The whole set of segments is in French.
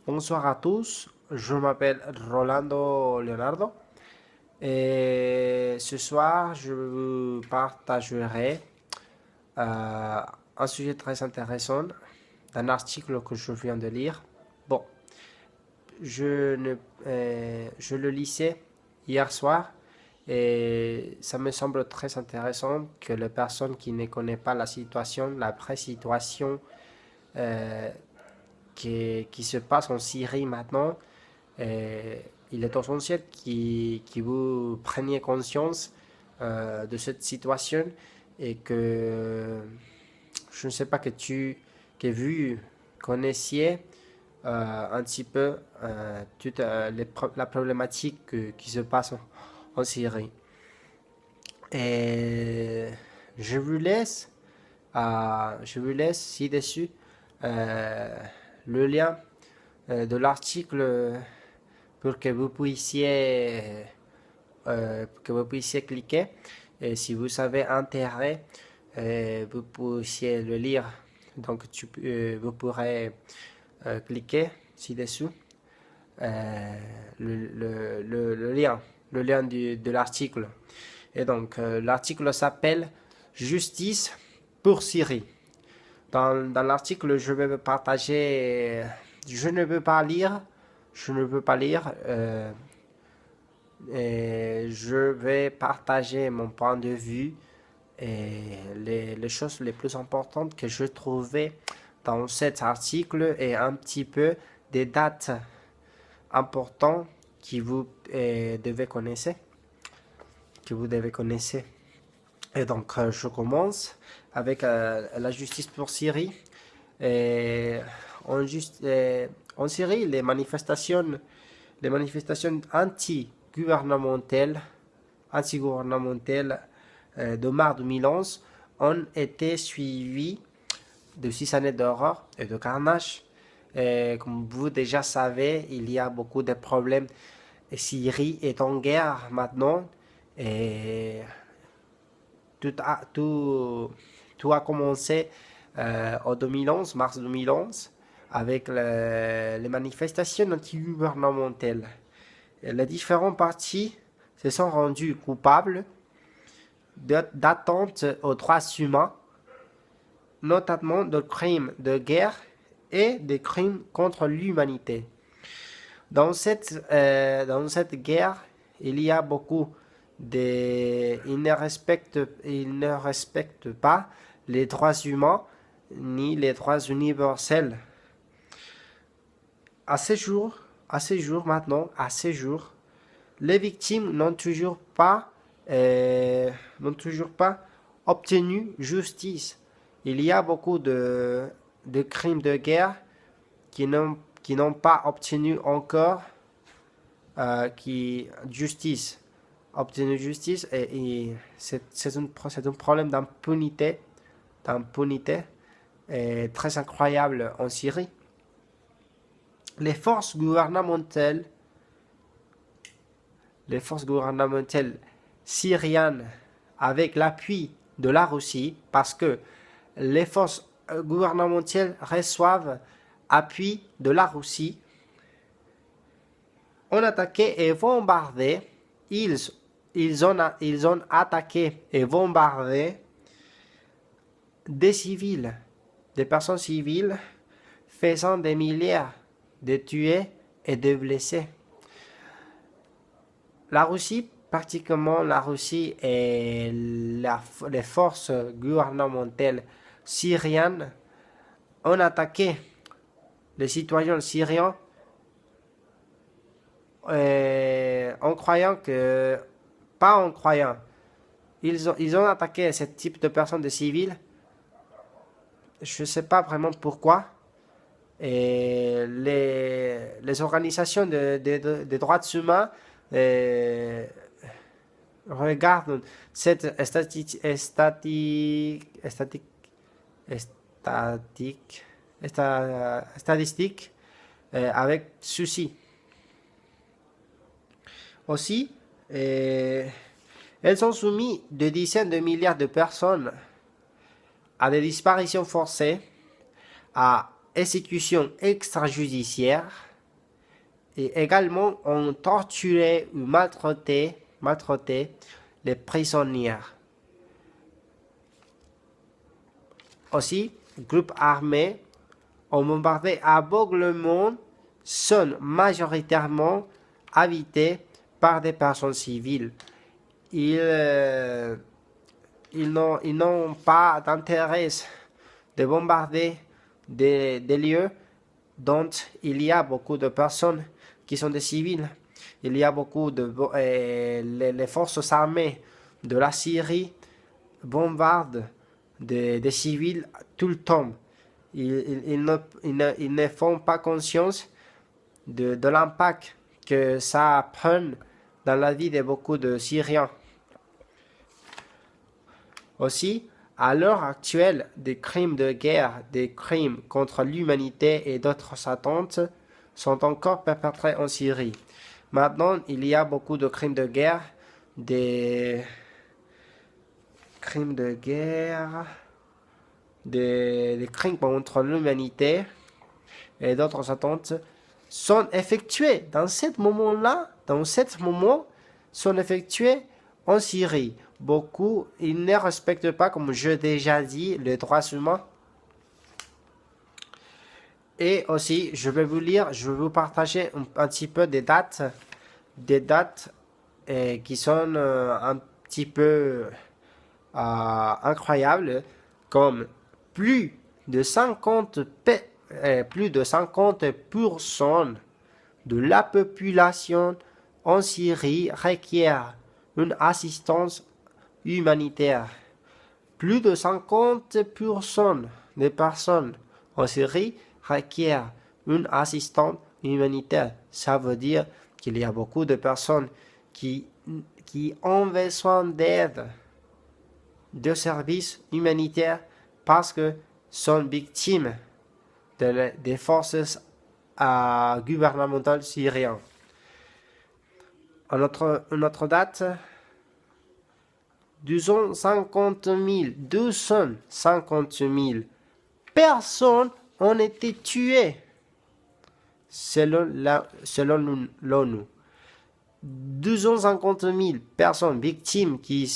Bonsoir à tous, je m'appelle Rolando Leonardo et ce soir je vous partagerai euh, un sujet très intéressant d'un article que je viens de lire. Bon, je le lisais hier soir et ça me semble très intéressant que les personnes qui ne connaissent pas la situation, la vraie situation euh, qui se passe en Syrie maintenant, il est essentiel que vous preniez conscience de cette situation et que je ne sais pas que vous connaissiez un petit peu toute la problématique qui se passe en Syrie. Et je vous laisse, je vous laisse ci-dessus euh, le lien de l'article pour que vous puissiez cliquer. Et si vous avez intérêt, vous puissiez le lire. Donc, vous pourrez cliquer ci-dessous le lien de l'article. Et donc, l'article s'appelle Justice pour Syrie. Dans l'article, je vais partager. Je ne veux pas lire. Je ne veux pas lire. Et je vais partager mon point de vue et les choses les plus importantes que je trouvais dans cet article et un petit peu des dates importantes que vous devez connaître. Que vous devez connaître. Et donc, je commence avec la justice pour Syrie. Et en Syrie, les manifestations anti-gouvernementales de mars 2011 ont été suivies de 6 années d'horreur et de carnage. Et comme vous déjà savez, il y a beaucoup de problèmes. Syrie est en guerre maintenant. Et tout a, tout, tout a commencé en 2011, mars 2011, avec les manifestations anti-gouvernementales. Les différents partis se sont rendus coupables d'atteinte aux droits humains, notamment de crimes de guerre et de crimes contre l'humanité. Dans cette guerre, il y a beaucoup de... Ils ne respectent pas les droits humains ni les droits universels. À ce jour maintenant, à ce jour, les victimes n'ont toujours pas obtenu justice. Il y a beaucoup de crimes de guerre qui n'ont pas obtenu encore justice. Obtenu justice et c'est un problème d'impunité très incroyable en Syrie. Les forces gouvernementales les forces gouvernementales syriennes avec l'appui de la Russie, parce que les forces gouvernementales reçoivent appui de la Russie, ont attaqué et bombardé, ils ont attaqué et bombardé des civils, des personnes civiles, faisant des milliers de tués et de blessés. La Russie, particulièrement la Russie et les forces gouvernementales syriennes, ont attaqué les citoyens syriens en croyant que... Pas en croyant. Ils ont attaqué ce type de personnes, de civils. Je ne sais pas vraiment pourquoi. Et les organisations de droits humains regardent cette statistique avec souci. Aussi, elles ont soumis des dizaines de milliards de personnes à des disparitions forcées, à exécutions extrajudiciaires, et également ont torturé ou maltraité les prisonniers. Aussi, groupes armés ont bombardé aveuglement sont majoritairement habités par des personnes civiles. Ils n'ont pas d'intérêt de bombarder des lieux dont il y a beaucoup de personnes qui sont des civils. Il y a beaucoup de... les forces armées de la Syrie bombardent des civils tout le temps. Ils ne font pas conscience de l'impact que ça prend dans la vie de beaucoup de Syriens. Aussi, à l'heure actuelle, des crimes de guerre, des crimes contre l'humanité et d'autres attentes sont encore perpétrés en Syrie. Maintenant, il y a beaucoup de crimes de guerre, des crimes contre l'humanité et d'autres attentes sont effectués dans ce moment, sont effectués en Syrie. Beaucoup, ils ne respectent pas, comme je l'ai déjà dit, les droits humains. Et aussi, je vais vous partager un petit peu des dates qui sont un petit peu incroyables, comme plus de 50% de la population en Syrie requiert une assistance humanitaire. Plus de 50% des personnes en Syrie requièrent une assistance humanitaire. Ça veut dire qu'il y a beaucoup de personnes qui ont besoin d'aide, de services humanitaires, parce que sont victimes des forces gouvernementales syriennes. Une autre date, 250 000 personnes ont été tuées selon l'ONU. 250 000 personnes victimes qui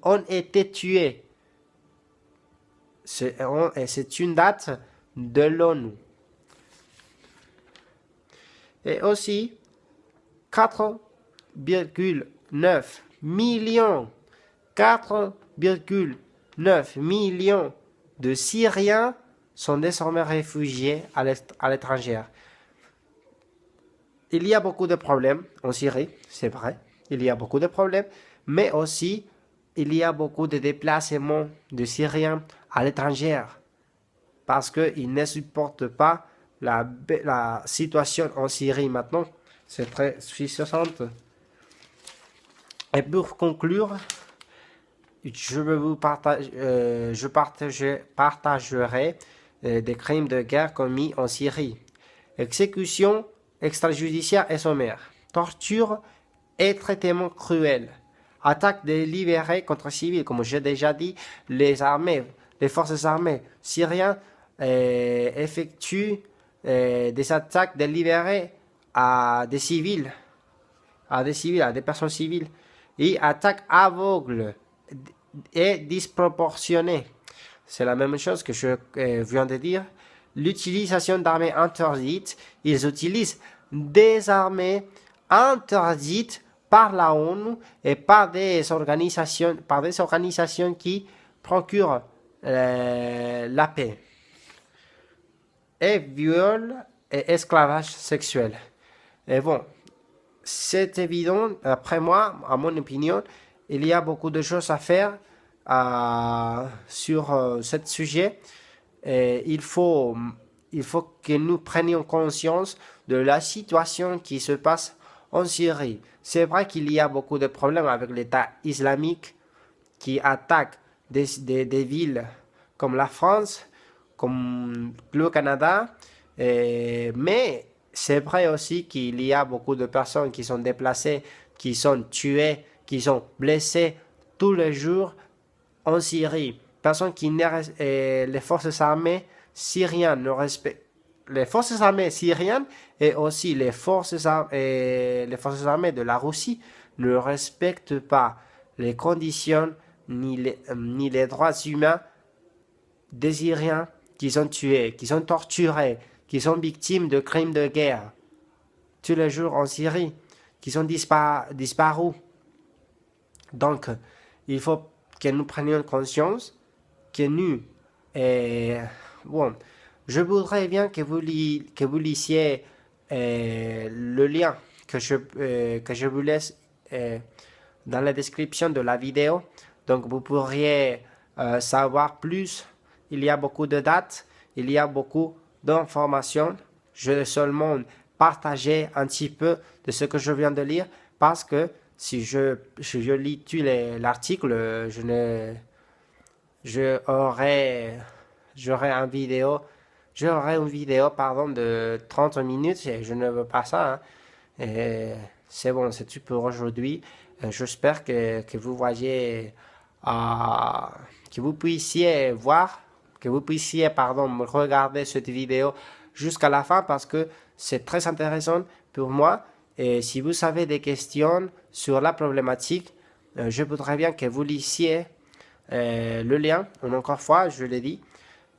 ont été tuées. C'est une date de l'ONU. Et aussi, 4,9 millions de Syriens sont désormais réfugiés à l'étranger. Il y a beaucoup de problèmes en Syrie, c'est vrai. Il y a beaucoup de problèmes, mais aussi il y a beaucoup de déplacements de Syriens à l'étranger parce qu'ils ne supportent pas la situation en Syrie maintenant. C'est très suffisant. Et pour conclure, je partagerai des crimes de guerre commis en Syrie. Exécution extrajudiciaire et sommaire. Torture et traitement cruel. Attaque délibérée contre civils. Comme j'ai déjà dit, les forces armées syriennes effectuent des attaques délibérées à des civils, à des personnes civiles, et attaques aveugles et disproportionnées. C'est la même chose que je viens de dire. L'utilisation d'armées interdites. Ils utilisent des armées interdites par la ONU et par des organisations qui procurent la paix. Et viol et esclavage sexuel. Et bon, c'est évident, après moi, à mon opinion, il y a beaucoup de choses à faire sur ce sujet. Et il faut que nous prenions conscience de la situation qui se passe en Syrie. C'est vrai qu'il y a beaucoup de problèmes avec l'État islamique qui attaque des villes comme la France, comme le Canada, mais c'est vrai aussi qu'il y a beaucoup de personnes qui sont déplacées, qui sont tuées, qui sont blessées tous les jours en Syrie. Les forces armées syriennes ne respectent les forces armées syriennes et aussi les forces armées de la Russie ne respectent pas les conditions ni les droits humains des Syriens qui sont tués, qui sont torturés, qui sont victimes de crimes de guerre tous les jours en Syrie, qui sont disparus. Donc, il faut que nous prenions conscience que nous, bon, je voudrais bien que vous lisiez le lien que je vous laisse dans la description de la vidéo. Donc, vous pourriez savoir plus. Il y a beaucoup de dates, il y a beaucoup d'informations. Je vais seulement partager un petit peu de ce que je viens de lire parce que si je lis tout l'article, j'aurais une vidéo pardon, de 30 minutes et je ne veux pas ça. Hein. Et c'est bon, c'est tout pour aujourd'hui. J'espère que vous voyez, que vous puissiez voir, que vous puissiez, pardon, regarder cette vidéo jusqu'à la fin parce que c'est très intéressant pour moi. Et si vous avez des questions sur la problématique, je voudrais bien que vous lisiez le lien, encore une fois, je l'ai dit.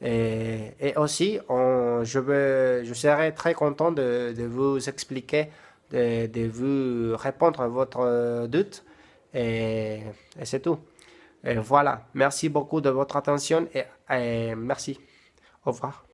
Et aussi, je serai très content de vous expliquer, de vous répondre à votre doute. Et c'est tout. Et voilà. Merci beaucoup de votre attention et merci. Au revoir.